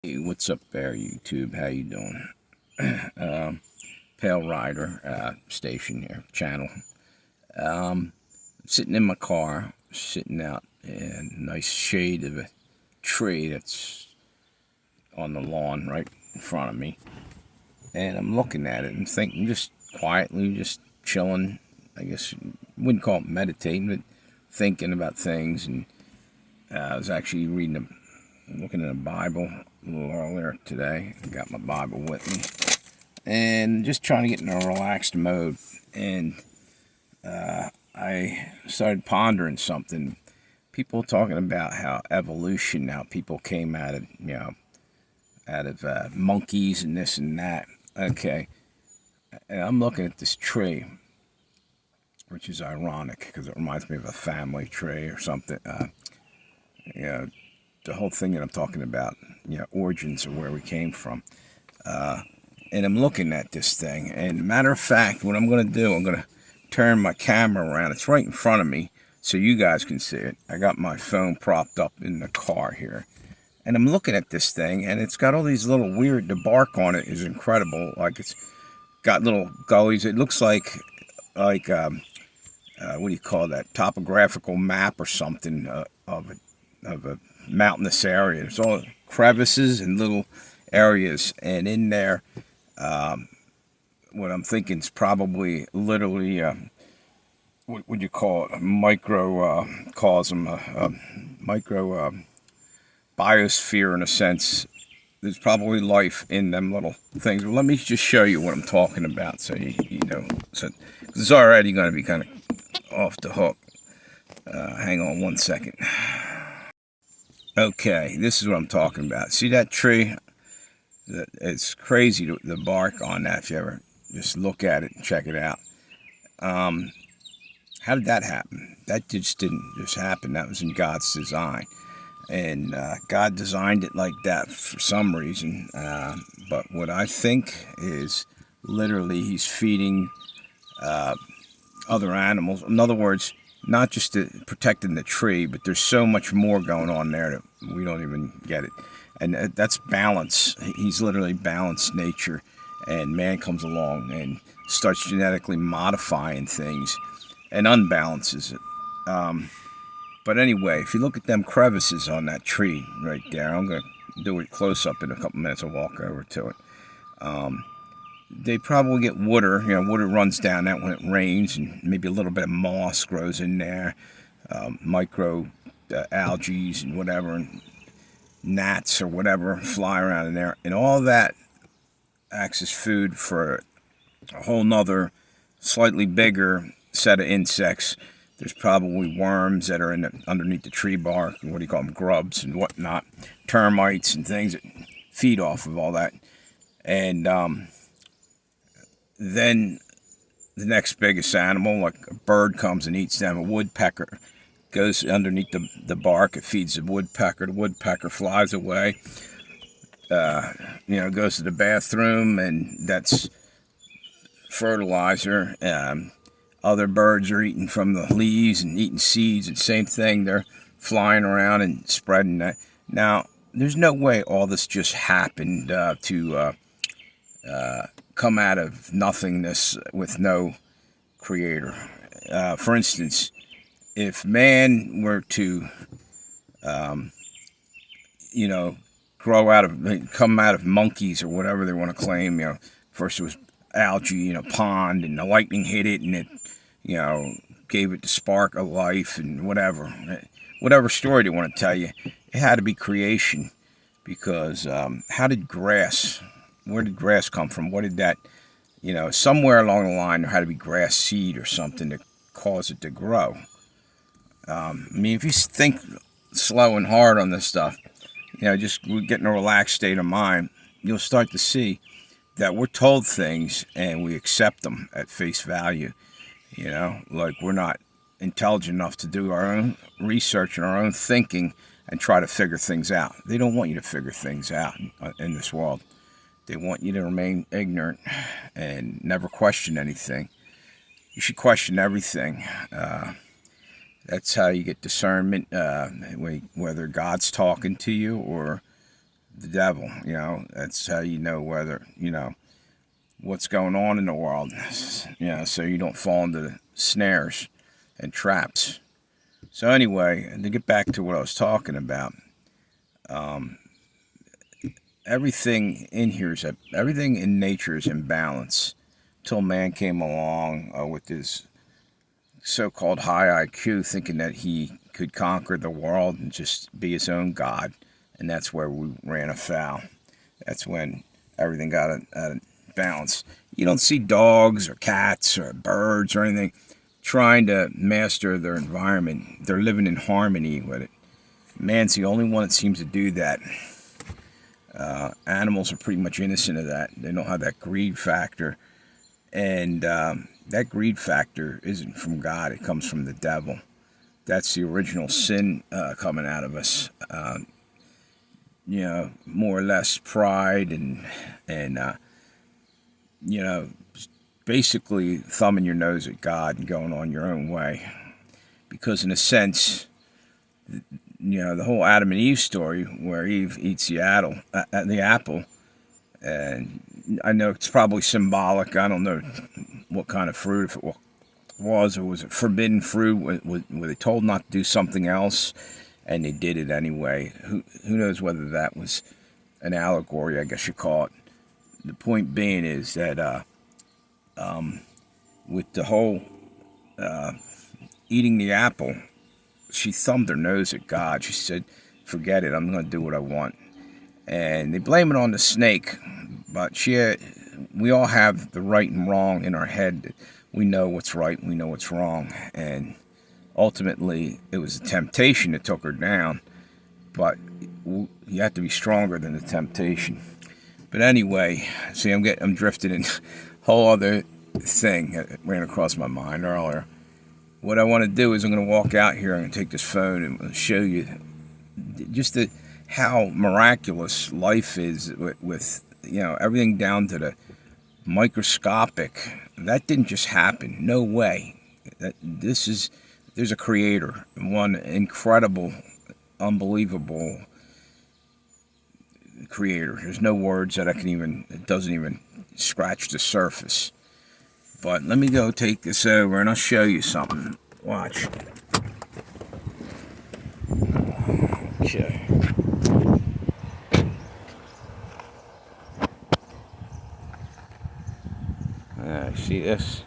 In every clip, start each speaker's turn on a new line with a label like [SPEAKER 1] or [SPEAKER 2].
[SPEAKER 1] Hey, what's up there, YouTube? How you doing? Pale Rider station here, channel. Sitting in my car, sitting out in a nice shade of a tree that's on the lawn right in front of me, and I'm looking at it and thinking, just quietly, just chilling. I guess wouldn't call it meditating, but thinking about things. And I was actually looking in the Bible a little earlier today. I got my Bible with me and just trying to get in a relaxed mode. And I started pondering something. People talking about how evolution, how people came out of monkeys and this and that. Okay, and I'm looking at this tree, which is ironic because it reminds me of a family tree or something. You know, the whole thing that I'm talking about, origins of where we came from. And I'm looking at this thing. And matter of fact, what I'm going to do, I'm going to turn my camera around. It's right in front of me so you guys can see it. I got my phone propped up in the car here. And I'm looking at this thing, and it's got all these little weird, the bark on it is incredible. Like it's got little gullies. It looks like what do you call that? Topographical map or something of a mountainous area. There's all crevices and little areas, and in there, what I'm thinking is probably literally, what would you call it? A microcosm, a micro biosphere in a sense. There's probably life in them little things. Well, let me just show you what I'm talking about, so you know. So it's already going to be kind of off the hook. Hang on one second. Okay, this is what I'm talking about. See that tree? It's crazy, the bark on that, if you ever just look at it and check it out. How did that happen? That just didn't just happen. That was in God's design. And God designed it like that for some reason. But what I think is literally he's feeding other animals. In other words, not just protecting the tree, but there's so much more going on there that we don't even get it. And that's balance. He's literally balanced nature, and man comes along and starts genetically modifying things and unbalances it. But anyway, if you look at them crevices on that tree right there, I'm going to do it close up in a couple minutes. I'll walk over to it. They probably get water. Water runs down that when it rains, and maybe a little bit of moss grows in there, micro algae and whatever, and gnats or whatever fly around in there, and all that acts as food for a whole nother, slightly bigger set of insects. There's probably worms that are underneath the tree bark, and what do you call them, grubs and whatnot, termites and things that feed off of all that. And then the next biggest animal, like a bird, comes and eats them. A woodpecker goes underneath the bark. It feeds the woodpecker. The woodpecker flies away. Goes to the bathroom, and that's fertilizer. Other birds are eating from the leaves and eating seeds, and same thing. They're flying around and spreading that. Now, there's no way all this just happened to come out of nothingness with no creator. For instance, if man were to, come out of monkeys or whatever they want to claim, first it was algae in a pond, and the lightning hit it, and it, gave it the spark of life, and whatever story they want to tell you, it had to be creation. Because where did grass come from? What did that, somewhere along the line there had to be grass seed or something to cause it to grow. If you think slow and hard on this stuff, just get in a relaxed state of mind, you'll start to see that we're told things and we accept them at face value. Like we're not intelligent enough to do our own research and our own thinking and try to figure things out. They don't want you to figure things out in this world. They want you to remain ignorant and never question anything. You should question everything. That's how you get discernment, whether God's talking to you or the devil. You know, that's how you know whether, you know, what's going on in the world. You know, so you don't fall into the snares and traps. So anyway, to get back to what I was talking about, everything in here is everything in nature is in balance till man came along with his so-called high IQ, thinking that he could conquer the world and just be his own god, and that's where we ran afoul. That's when everything got out of balance. You don't see dogs or cats or birds or anything trying to master their environment. They're living in harmony with it. Man's the only one that seems to do that. Animals are pretty much innocent of that. They don't have that greed factor. And that greed factor isn't from God. It comes from the devil. That's the original sin coming out of us. You know, more or less pride and you know, basically thumbing your nose at God and going on your own way. Because in a sense, you know, the whole Adam and Eve story where Eve eats the apple, and I know it's probably symbolic. I don't know what kind of fruit, if it was or was it forbidden fruit, were they told not to do something else and they did it anyway. Who knows whether that was an allegory, I guess you call it. The point being is that with the whole eating the apple, she thumbed her nose at God. She said, forget it, I'm going to do what I want. And they blame it on the snake, but we all have the right and wrong in our head. We know what's right and we know what's wrong. And ultimately, it was the temptation that took her down. But you have to be stronger than the temptation. But anyway, see, I'm drifting in a whole other thing that ran across my mind earlier. What I want to do is I'm going to walk out here. I'm going to take this phone and show you just how miraculous life is with you know, everything down to the microscopic. That didn't just happen. No way. There's a creator, one incredible, unbelievable creator. There's no words that it doesn't even scratch the surface. But let me go take this over and I'll show you something. Watch. Okay. See this?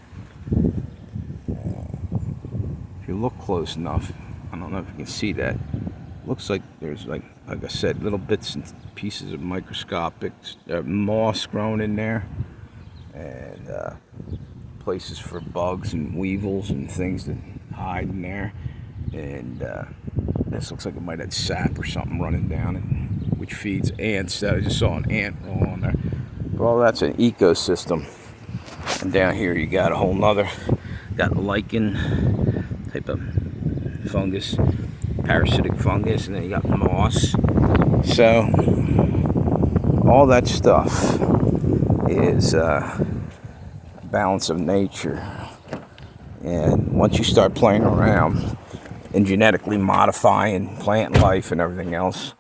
[SPEAKER 1] If you look close enough, I don't know if you can see that. Looks like there's like I said, little bits and pieces of microscopic moss growing in there, and places for bugs and weevils and things that hide in there. And this looks like it might have sap or something running down it, which feeds ants. I just saw an ant roll on there. But all that's an ecosystem. And down here you got a whole nother, got lichen type of fungus, parasitic fungus, and then you got moss. So all that stuff is balance of nature. And once you start playing around and genetically modifying plant life and everything else,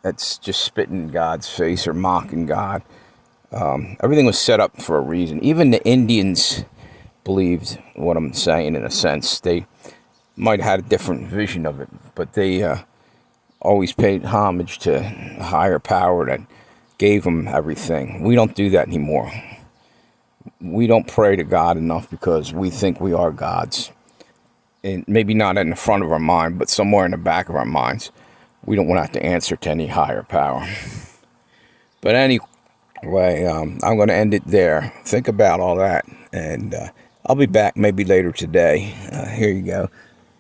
[SPEAKER 1] that's just spitting in God's face or mocking God. Everything was set up for a reason. Even the Indians believed what I'm saying in a sense. They might have had a different vision of it, but they always paid homage to a higher power that gave them everything. We don't do that anymore. We don't pray to God enough because we think we are gods. And maybe not in the front of our mind, but somewhere in the back of our minds. We don't want to have to answer to any higher power. But anyway, I'm going to end it there. Think about all that. And I'll be back maybe later today. Here you go.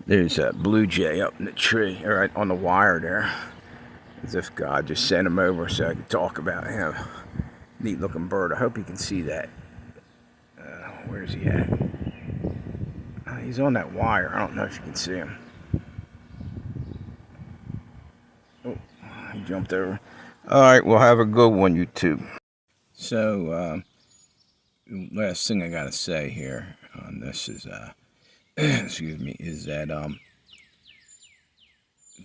[SPEAKER 1] There's a blue jay up in the tree, right on the wire there. As if God just sent him over so I could talk about him. Neat looking bird. I hope you can see that. Where's he at? He's on that wire. I don't know if you can see him. Oh, he jumped over. All right, well, have a good one, YouTube. So, last thing I got to say here on this is, excuse me, is that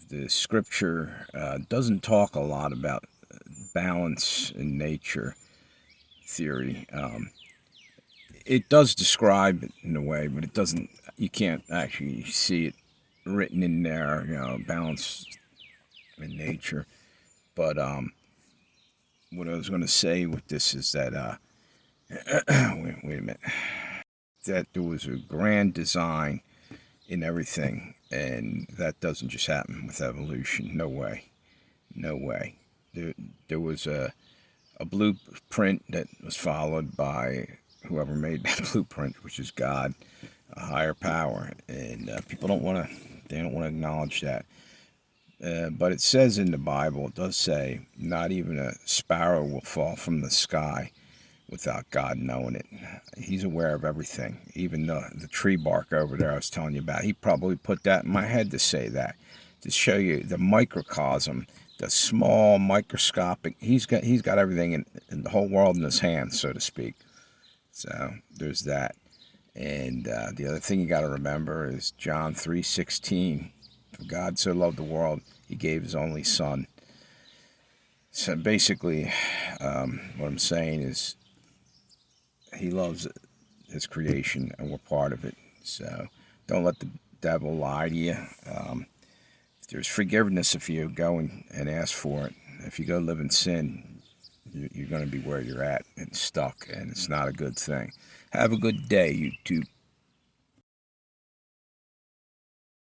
[SPEAKER 1] the scripture doesn't talk a lot about balance in nature theory. It does describe it in a way, but it doesn't. You can't actually see it written in there. Balance in nature. But what I was going to say with this is that wait a minute. That there was a grand design in everything, and that doesn't just happen with evolution. No way. No way. There was a blueprint that was followed by whoever made that blueprint, which is God, a higher power, and people don't want to. They don't want to acknowledge that. But it says in the Bible, it does say, not even a sparrow will fall from the sky without God knowing it. He's aware of everything, even the tree bark over there I was telling you about. He probably put that in my head to say that, to show you the microcosm, the small microscopic. He's got everything in the whole world in his hands, so to speak. So there's that. And the other thing you got to remember is John 3:16. For God so loved the world, he gave his only son. So basically, what I'm saying is he loves his creation and we're part of it. So don't let the devil lie to you. There's forgiveness if you go and ask for it. If you go live in sin, you're going to be where you're at and stuck, and it's not a good thing. Have a good day, YouTube.